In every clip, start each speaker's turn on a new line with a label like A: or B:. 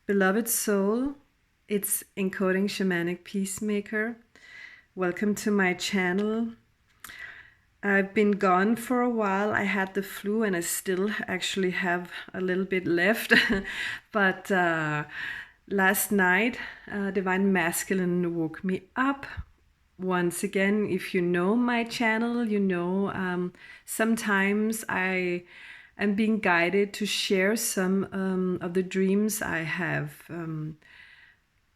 A: Beloved soul, it's Encoding Shamanic Peacemaker. Welcome to my channel. I've been gone for a while. I had the flu and I still actually have a little bit left. But last night, Divine Masculine woke me up. Once again, if you know my channel, you know sometimes I am being guided to share some of the dreams I have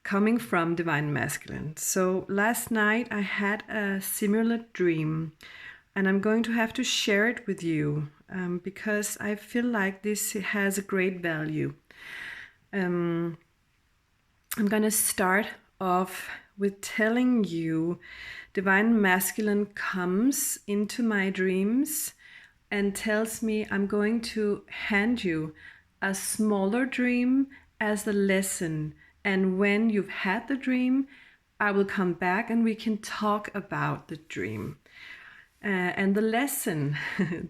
A: coming from Divine Masculine. So last night I had a similar dream, and I'm going to have to share it with you because I feel like this has a great value. I'm going to start off with telling you Divine Masculine comes into my dreams and tells me I'm going to hand you a smaller dream as the lesson. And when you've had the dream, I will come back and we can talk about the dream and the lesson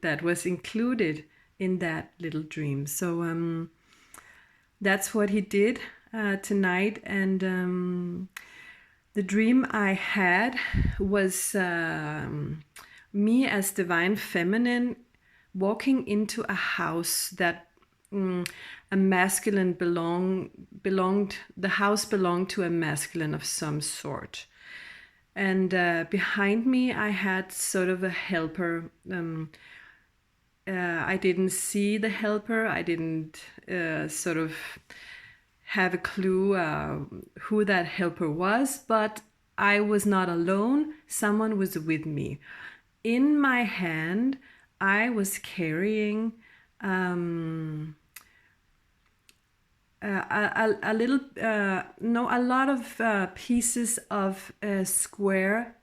A: that was included in that little dream. So that's what he did tonight. And the dream I had was me as Divine Feminine walking into a house that a masculine belonged, the house belonged to a masculine of some sort. And behind me I had sort of a helper. I didn't see the helper. I didn't sort of have a clue who that helper was, but I was not alone. Someone was with me. In my hand, I was carrying a lot of pieces of square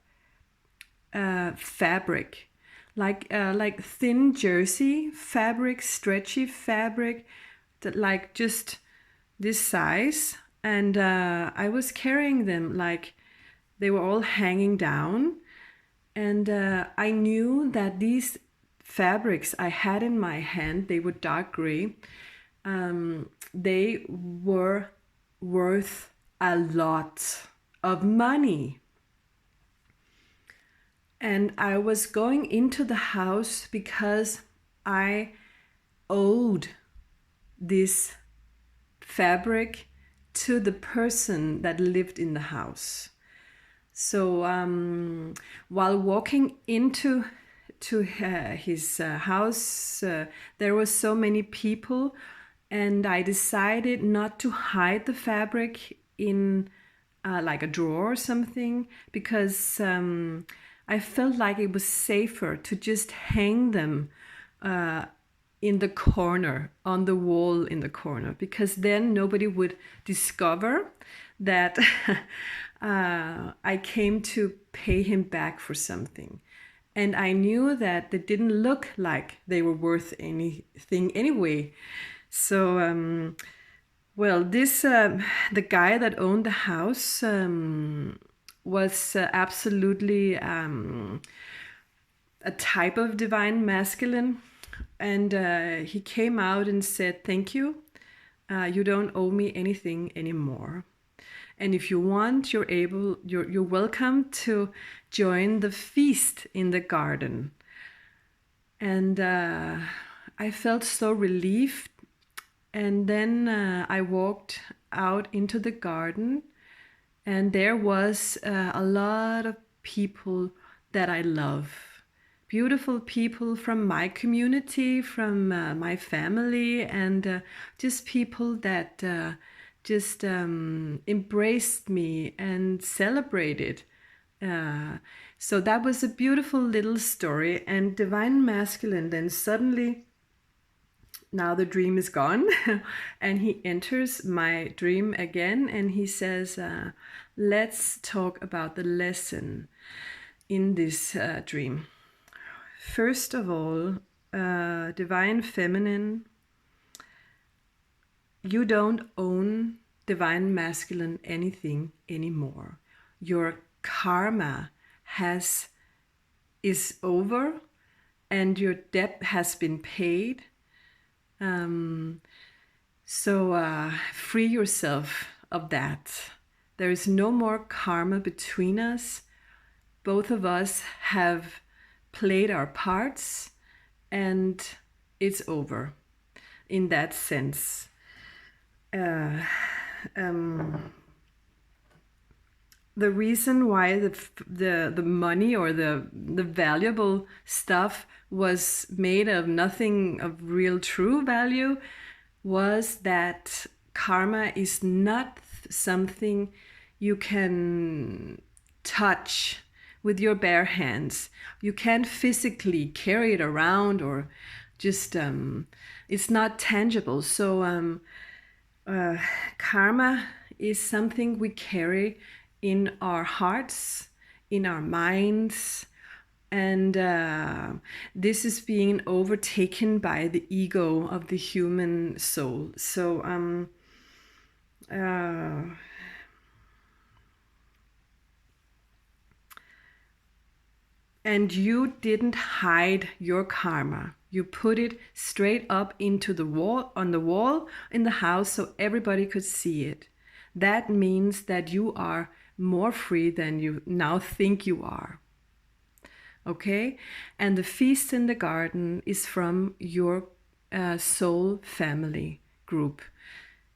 A: fabric, like thin jersey fabric, stretchy fabric, that like just this size. And I was carrying them like they were all hanging down. And I knew that these fabrics I had in my hand, they were dark gray. They were worth a lot of money. And I was going into the house because I owed this fabric to the person that lived in the house. So while walking into his house, there were so many people, and I decided not to hide the fabric in like a drawer or something, because I felt like it was safer to just hang them in the corner, on the wall in the corner, because then nobody would discover that I came to pay him back for something. And I knew that they didn't look like they were worth anything anyway. So, well, this the guy that owned the house was absolutely a type of Divine Masculine. And he came out and said, "Thank you. You don't owe me anything anymore. And if you want, you're welcome to join the feast in the garden." And I felt so relieved. And then I walked out into the garden, and there was a lot of people that I love. Beautiful people from my community, from my family, and just people that just embraced me and celebrated. So that was a beautiful little story. And Divine Masculine then suddenly, now the dream is gone, and he enters my dream again, and he says, let's talk about the lesson in this dream. First of all, Divine Feminine, you don't own Divine Masculine anything anymore. Your karma is over, and your debt has been paid. So free yourself of that. There is no more karma between us. Both of us have played our parts, and it's over in that sense. The reason why the money or the valuable stuff was made of nothing of real true value was that karma is not something you can touch with your bare hands. You can't physically carry it around or just it's not tangible. So karma is something we carry in our hearts, in our minds, and this is being overtaken by the ego of the human soul. So and you didn't hide your karma. You put it straight up into the wall, on the wall in the house, so everybody could see it. That means that you are more free than you now think you are. Okay? And the feast in the garden is from your soul family group.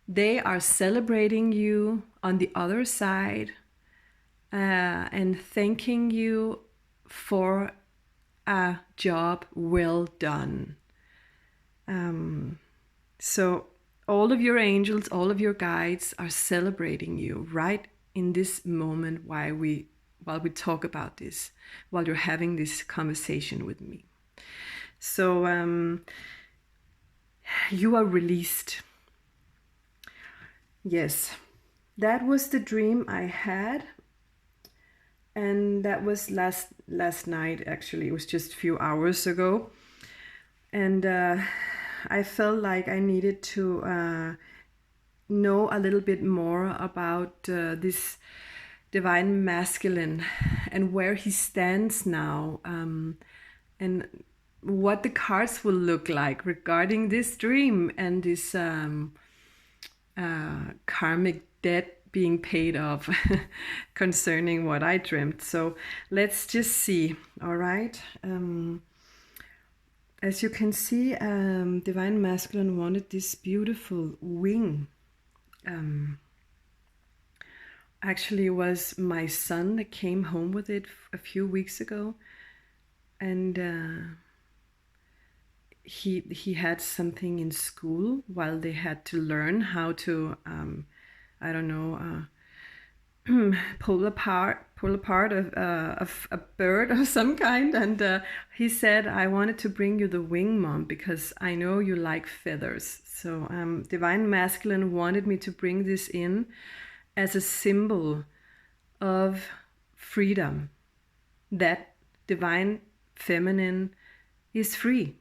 A: They are celebrating you on the other side and thanking you for a job well done. So all of your angels, all of your guides are celebrating you right in this moment while we talk about this, while you're having this conversation with me. So you are released. Yes, that was the dream I had. And that was last night, actually. It was just a few hours ago. And I felt like I needed to know a little bit more about this divine masculine and where he stands now, and what the cards will look like regarding this dream and this karmic debt being paid off concerning what I dreamt. So let's just see. All right. As you can see, divine masculine wanted this beautiful wing. Actually, it was my son that came home with it a few weeks ago, and he had something in school while they had to learn how to I don't know, pull apart of a bird of some kind, and he said, I wanted to bring you the wing, Mom, because I know you like feathers. So divine masculine wanted me to bring this in as a symbol of freedom, that divine feminine is free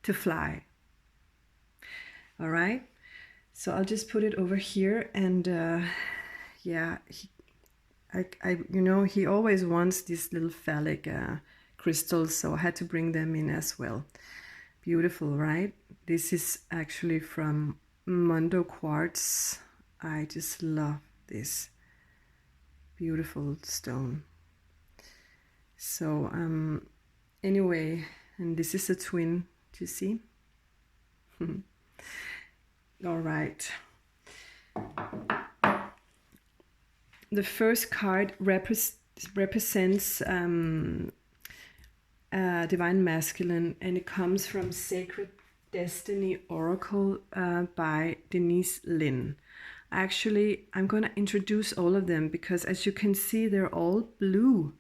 A: to fly. All right, so I'll just put it over here, and yeah, he always wants these little phallic crystals, so I had to bring them in as well. Beautiful, right? This is actually from Mondo Quartz. I just love this beautiful stone. So anyway, and this is a twin, do you see? All right. The first card represents divine masculine, and it comes from Sacred Destiny Oracle by Denise Lin. Actually, I'm going to introduce all of them because, as you can see, they're all blue.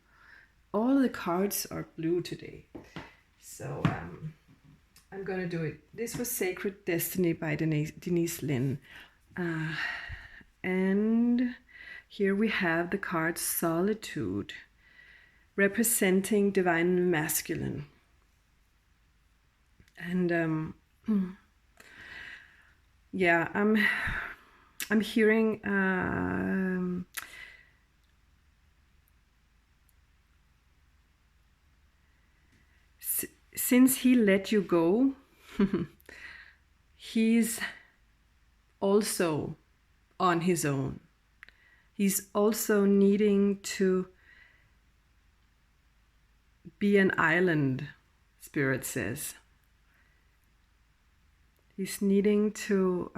A: All the cards are blue today. So I'm going to do it. This was Sacred Destiny by Denise Lin. And here we have the card Solitude, representing divine masculine. And yeah, I'm hearing since he let you go, he's also on his own. He's also needing to be an island, Spirit says. He's needing to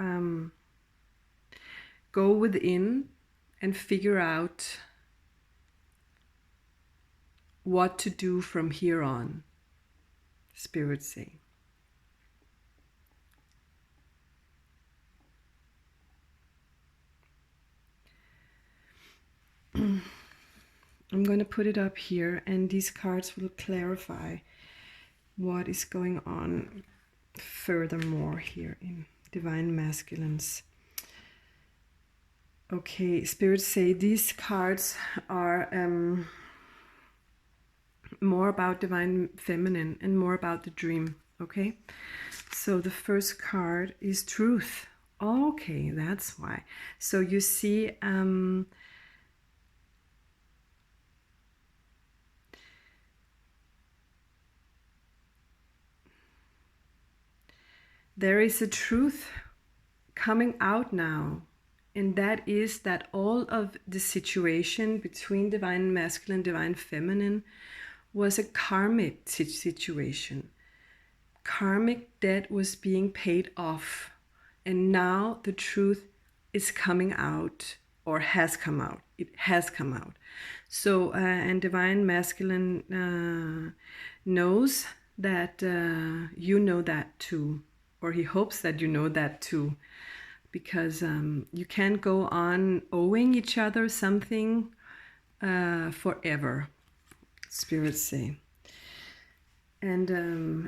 A: go within and figure out what to do from here on, Spirit say. I'm going to put it up here, and these cards will clarify what is going on furthermore here in Divine Masculines. Okay, spirits say these cards are more about Divine Feminine and more about the dream. Okay, so the first card is Truth. Okay, that's why. So you see, there is a truth coming out now, and that is that all of the situation between Divine Masculine, Divine Feminine was a karmic situation. Karmic debt was being paid off, and now the truth is coming out, or has come out. It has come out. So, and Divine Masculine knows that you know that too, or he hopes that you know that too, because you can't go on owing each other something forever, spirits say. And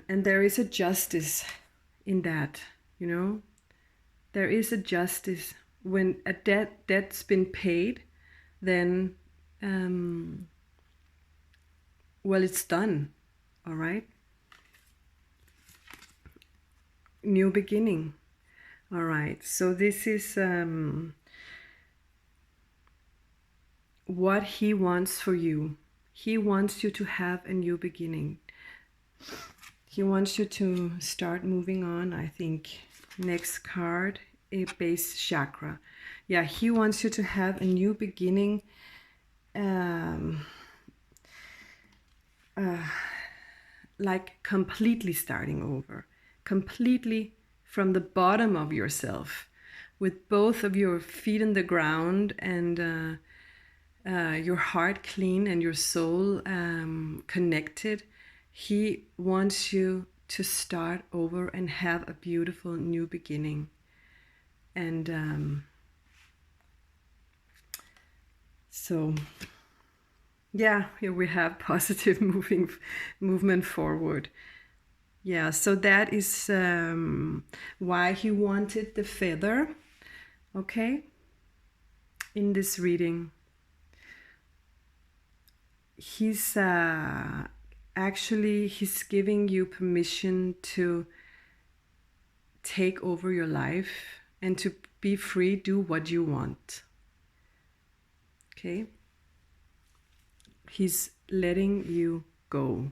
A: there is a justice in that, you know. There is a justice. When a debt's been paid, then well, it's done. All right. New beginning. All right. So this is what he wants for you. He wants you to have a new beginning. He wants you to start moving on. I think next card, a base chakra. Yeah, he wants you to have a new beginning. Like completely starting over. Completely from the bottom of yourself. With both of your feet in the ground and your heart clean and your soul connected. He wants you to start over and have a beautiful new beginning. And so, yeah, here we have positive movement forward. Yeah, so that is why he wanted the feather, okay, in this reading. He's actually, he's giving you permission to take over your life and to be free, do what you want. Okay? He's letting you go.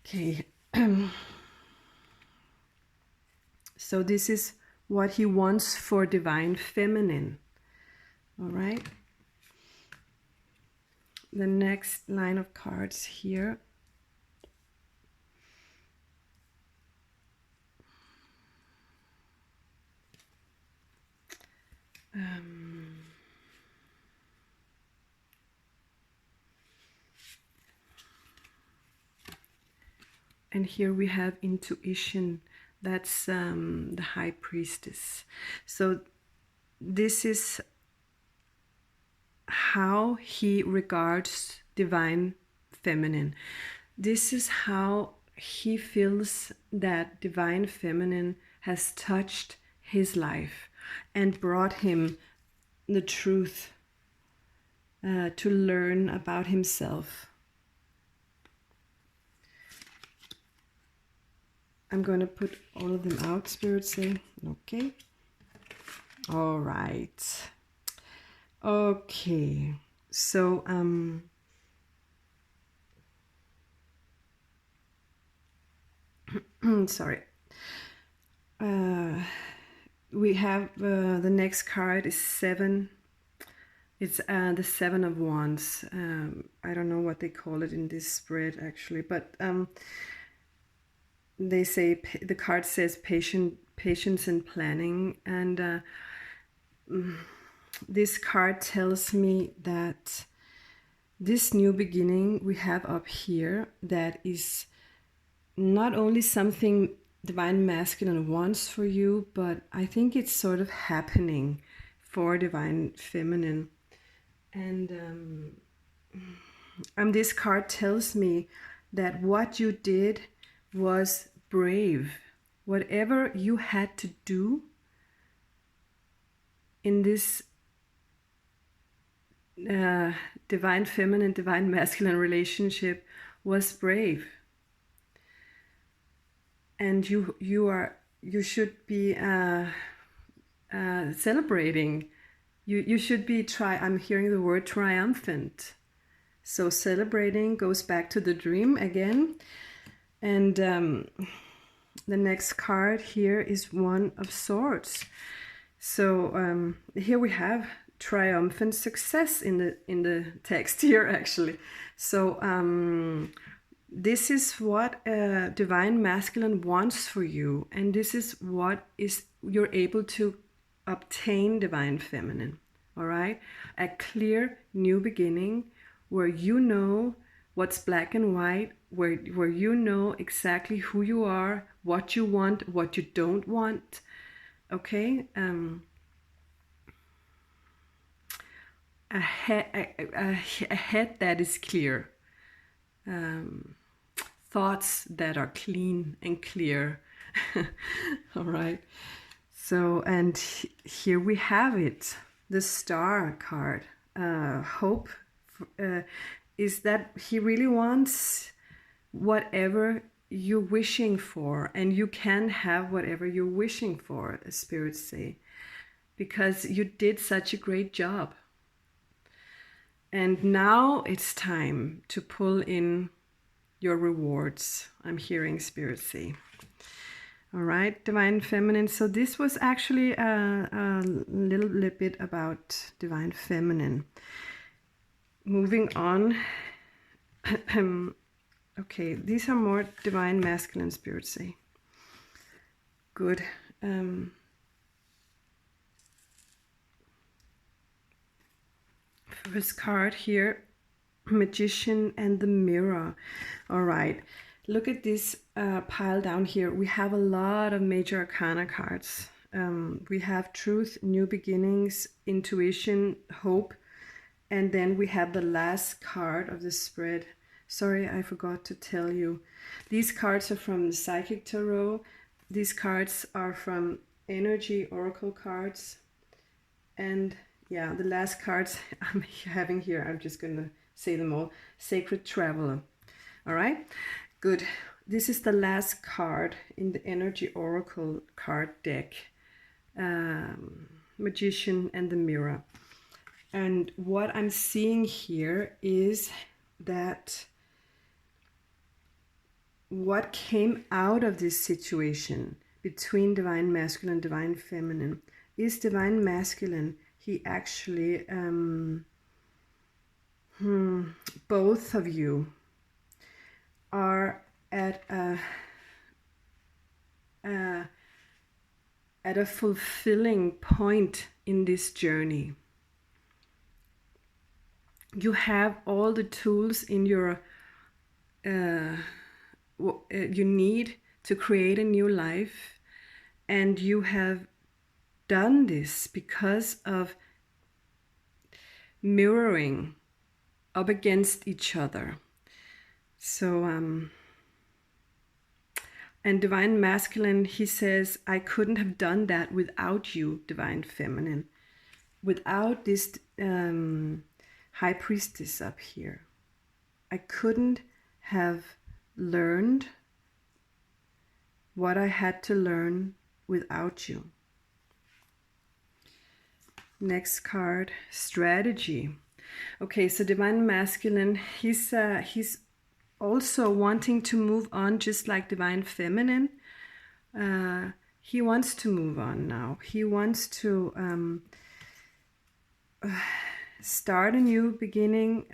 A: Okay. So this is what he wants for Divine Feminine. All right? The next line of cards here. And here we have intuition. That's the High Priestess. So this is how he regards Divine Feminine. This is how he feels that Divine Feminine has touched his life and brought him the truth to learn about himself. I'm going to put all of them out, Spirit say. Okay. All right. Okay. So, sorry. we have the next card is 7. It's the 7 of Wands. I don't know what they call it in this spread actually, but they say, the card says patience and planning, and this card tells me that this new beginning we have up here, that is not only something Divine Masculine wants for you, but I think it's sort of happening for Divine Feminine. And this card tells me that what you did was brave. Whatever you had to do in this Divine Feminine, Divine Masculine relationship was brave. And you should be celebrating. You should be I'm hearing the word triumphant. So celebrating goes back to the dream again. And the next card here is One of Swords. So here we have triumphant success in the text here actually. So this is what Divine Masculine wants for you, and this is what you're able to obtain, Divine Feminine. All right, a clear new beginning where you know what's black and white, where you know exactly who you are, what you want, what you don't want. Okay, a head that is clear, thoughts that are clean and clear. All right. So, and here we have it, the Star card. Hope is that he really wants whatever you're wishing for, and you can have whatever you're wishing for, as spirits say, because you did such a great job. And now it's time to pull in your rewards, I'm hearing spirits say. All right, Divine Feminine. So this was actually a little bit about Divine Feminine. Moving on. Okay, these are more Divine Masculine, spirits say. Good. First card here, Magician and the Mirror. All right, look at this pile down here. We have a lot of major arcana cards. We have Truth, New Beginnings, Intuition, Hope, and then we have the last card of the spread. Sorry, I forgot to tell you. These cards are from the Psychic Tarot. These cards are from Energy Oracle cards. And yeah, the last cards I'm having here, I'm just going to say them all. Sacred Traveler. All right, good. This is the last card in the Energy Oracle card deck. Magician and the Mirror. And what I'm seeing here is that what came out of this situation between Divine Masculine and Divine Feminine is Divine Masculine. He actually, both of you are at a fulfilling point in this journey. You have all the tools in your you need to create a new life, and you have done this because of mirroring up against each other. So and Divine Masculine, he says, I couldn't have done that without you, Divine Feminine, without this High Priestess up here. I couldn't have learned what I had to learn without you. Next card, Strategy. Okay, so Divine Masculine, he's also wanting to move on just like Divine Feminine. he wants to move on now. He wants to start a new beginning,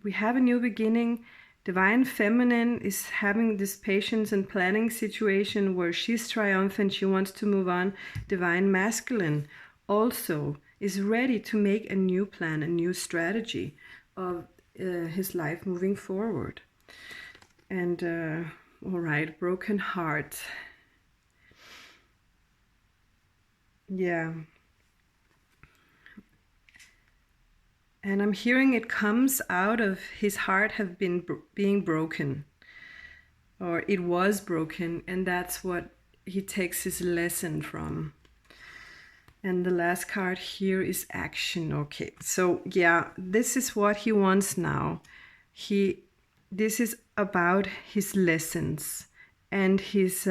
A: we have a new beginning. Divine Feminine is having this patience and planning situation where she's triumphant, she wants to move on. Divine Masculine also is ready to make a new plan, a new strategy of his life moving forward. And all right, broken heart. Yeah. And I'm hearing it comes out of his heart have been being broken, or it was broken, and that's what he takes his lesson from. And the last card here is action. Okay, so yeah, this is what he wants now. This is about his lessons and his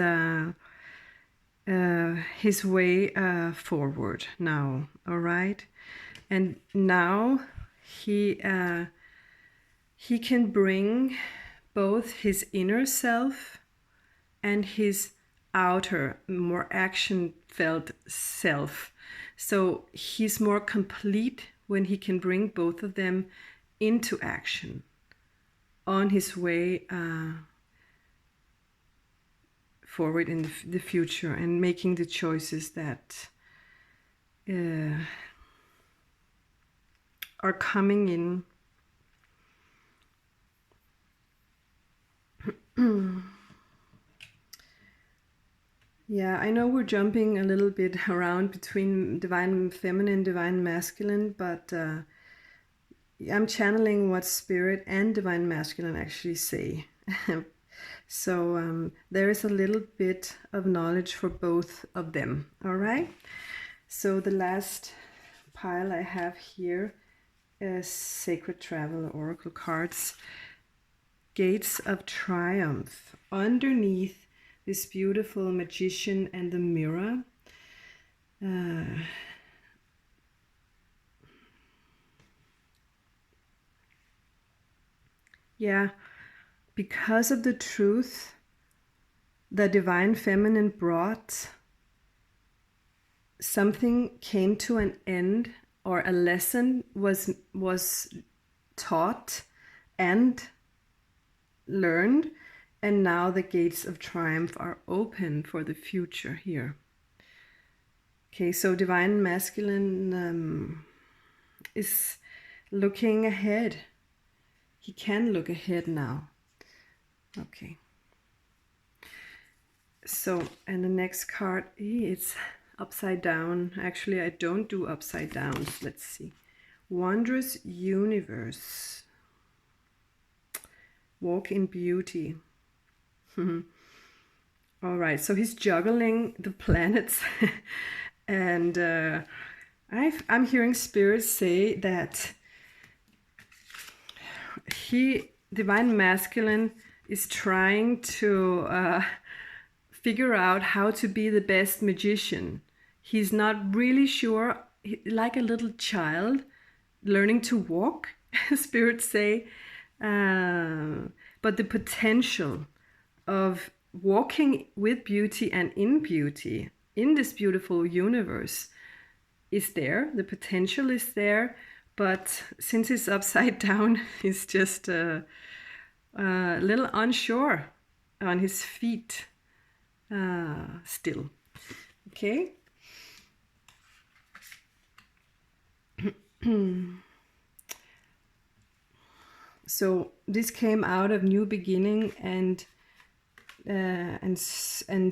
A: way forward now. All right, and now he can bring both his inner self and his outer, more action-felt self. So he's more complete when he can bring both of them into action on his way forward in the future, and making the choices that are coming in. Yeah, I know we're jumping a little bit around between Divine Feminine, Divine Masculine, but I'm channeling what Spirit and Divine Masculine actually say. So there is a little bit of knowledge for both of them, all right? So the last pile I have here is Sacred Travel Oracle cards. Gates of Triumph. Underneath this beautiful Magician and the mirror. Yeah, because of the truth the Divine Feminine brought, something came to an end, or a lesson was taught and learned, and now the gates of triumph are open for the future here. Okay, so Divine Masculine is looking ahead. He can look ahead now. Okay. So, and the next card, it's upside down. Actually, I don't do upside downs. Let's see. Wondrous Universe. Walk in beauty. All right, so he's juggling the planets. And I'm hearing Spirit say that Divine Masculine is trying to figure out how to be the best magician. He's not really sure, like a little child learning to walk, Spirits say. But the potential of walking with beauty and in beauty in this beautiful universe is there. The potential is there, but since it's upside down, he's just a little unsure on his feet still. Okay. So this came out of new beginning and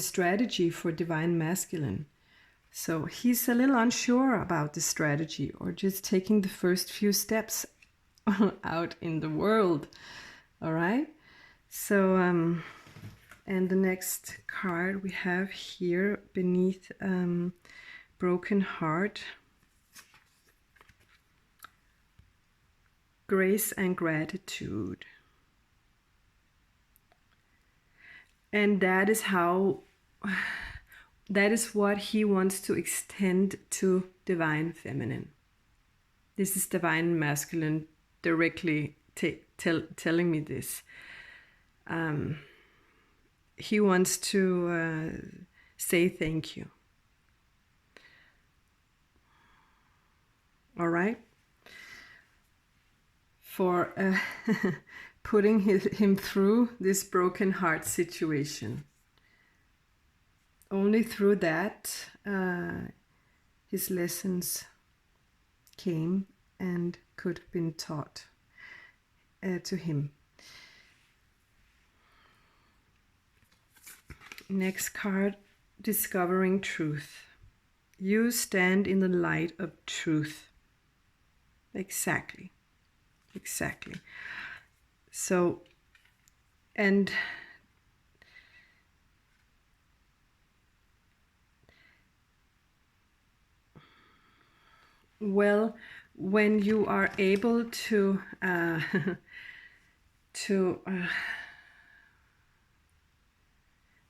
A: strategy for Divine Masculine. So he's a little unsure about the strategy, or just taking the first few steps out in the world. All right. So and the next card we have here beneath Broken Heart. Grace and gratitude. And that is what he wants to extend to Divine Feminine. This is Divine Masculine directly telling me this. he wants to say thank you. All right? For putting him through this broken heart situation. Only through that his lessons came and could have been taught to him. Next card, discovering truth. You stand in the light of truth. Exactly. So, and well, when you are able to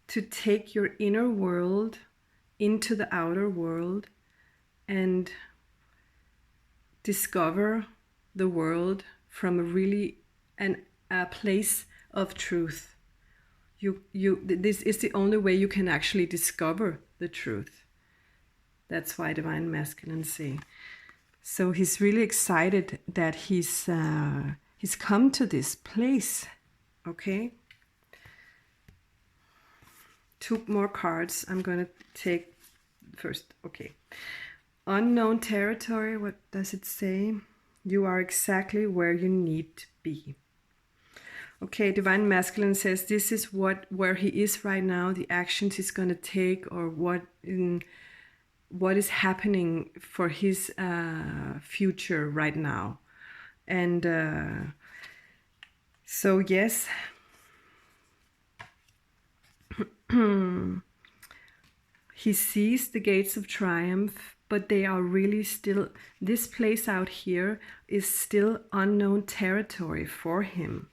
A: to take your inner world into the outer world and discover the world from a place of truth. This is the only way you can actually discover the truth. That's why Divine Masculine say. So he's really excited that he's come to this place. Okay. 2 more cards. I'm going to take first. Okay. Unknown territory. What does it say? You are exactly where you need to be. Okay, Divine Masculine says this is where he is right now, the actions he's going to take, or what is happening for his future right now. And so yes, he sees the gates of triumph, but they are really still, this place out here is still unknown territory for him.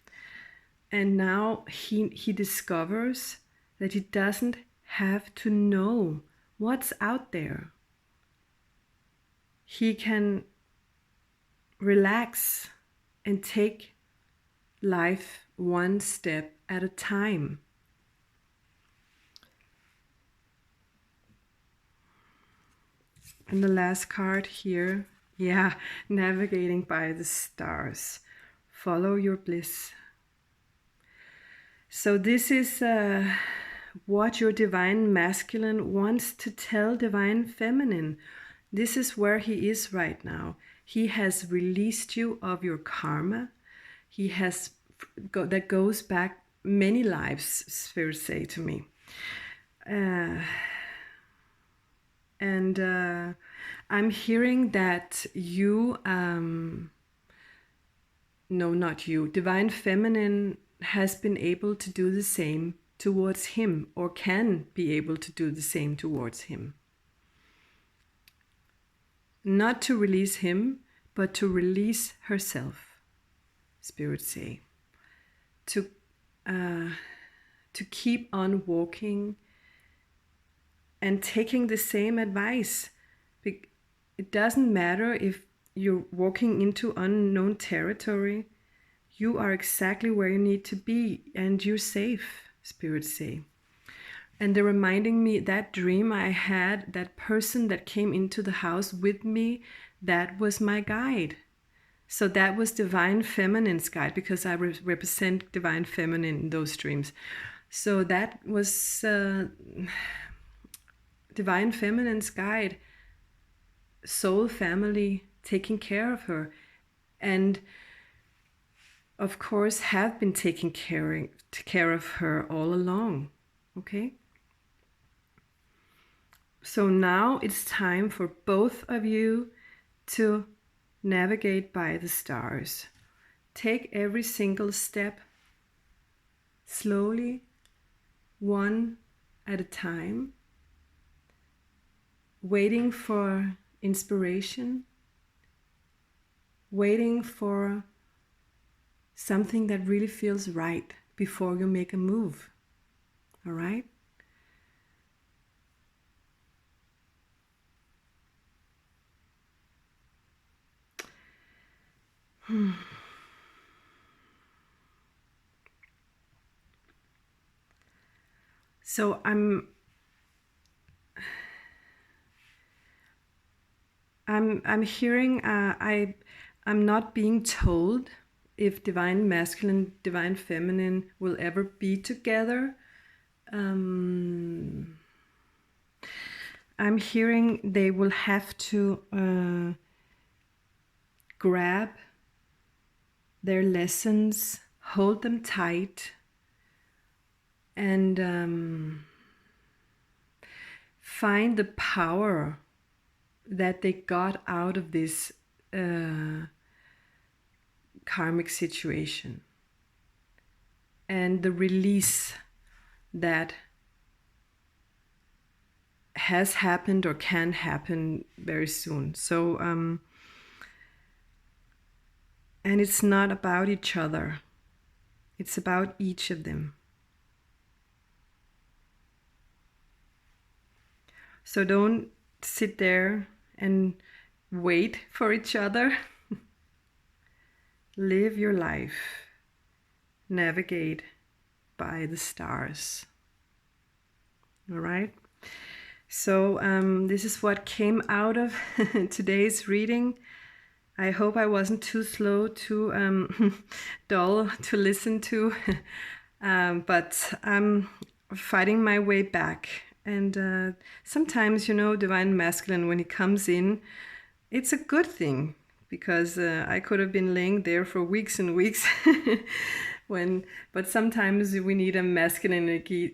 A: And now he discovers that he doesn't have to know what's out there. He can relax and take life one step at a time. And the last card here, yeah, navigating by the stars. Follow your bliss. So this is what your Divine Masculine wants to tell Divine Feminine. This is where he is right now. He has released you of your karma. He has, that goes back many lives, Spirit say to me. And I'm hearing that you, no, not you, Divine Feminine has been able to do the same towards him, or can be able to do the same towards him. Not to release him, but to release herself, Spirit say. To keep on walking and taking the same advice. It doesn't matter if you're walking into unknown territory. You are exactly where you need to be, and you're safe, Spirit say. And they're reminding me that dream I had, that person that came into the house with me, that was my guide. So that was Divine Feminine's guide, because I represent Divine Feminine in those dreams. So that was Divine Feminine's guide, soul family taking care of her. And of course have been taking care of her all along. Okay? So now it's time for both of you to navigate by the stars. Take every single step slowly, one at a time, waiting for inspiration, waiting for something that really feels right before you make a move. All right? So I'm hearing, I'm not being told if divine masculine, divine feminine will ever be together. I'm hearing they will have to grab their lessons, hold them tight, and find the power that they got out of this karmic situation, and the release that has happened or can happen very soon. So and it's not about each other, it's about each of them. So don't sit there and wait for each other. Live your life. Navigate by the stars. All right? So this is what came out of today's reading. I hope I wasn't too slow, too dull to listen to, but I'm fighting my way back. And sometimes, you know, divine masculine, when he comes in, it's a good thing, because I could have been laying there for weeks and weeks. But sometimes we need a masculine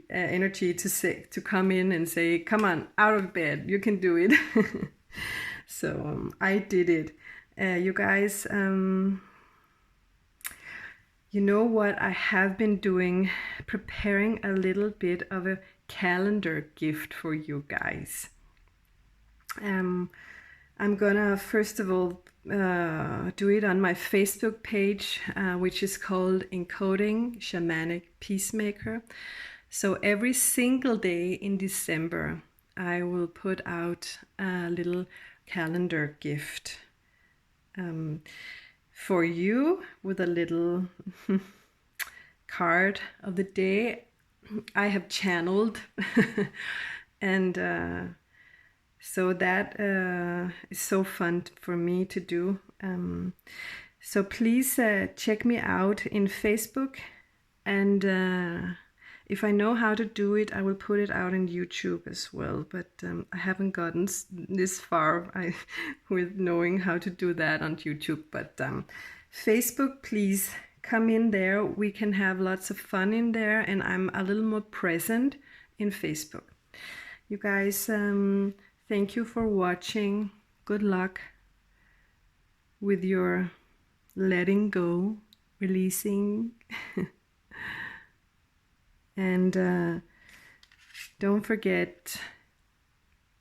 A: energy to come in and say, come on, out of bed, you can do it. So I did it. You guys, you know what I have been doing? Preparing a little bit of a calendar gift for you guys. I'm gonna first of all do it on my Facebook page, which is called EncodingShamanicPeacemaker. So every single day in December, I will put out a little calendar gift for you, with a little card of the day I have channeled. And so that is so fun for me to do. So please check me out in Facebook, and if I know how to do it, I will put it out on YouTube as well. But I haven't gotten this far with knowing how to do that on YouTube. But Facebook, please come in there. We can have lots of fun in there, and I'm a little more present in Facebook. You guys, thank you for watching. Good luck with your letting go, releasing. And don't forget,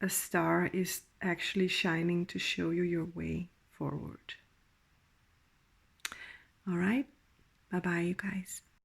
A: a star is actually shining to show you your way forward. All right? Bye-bye, you guys.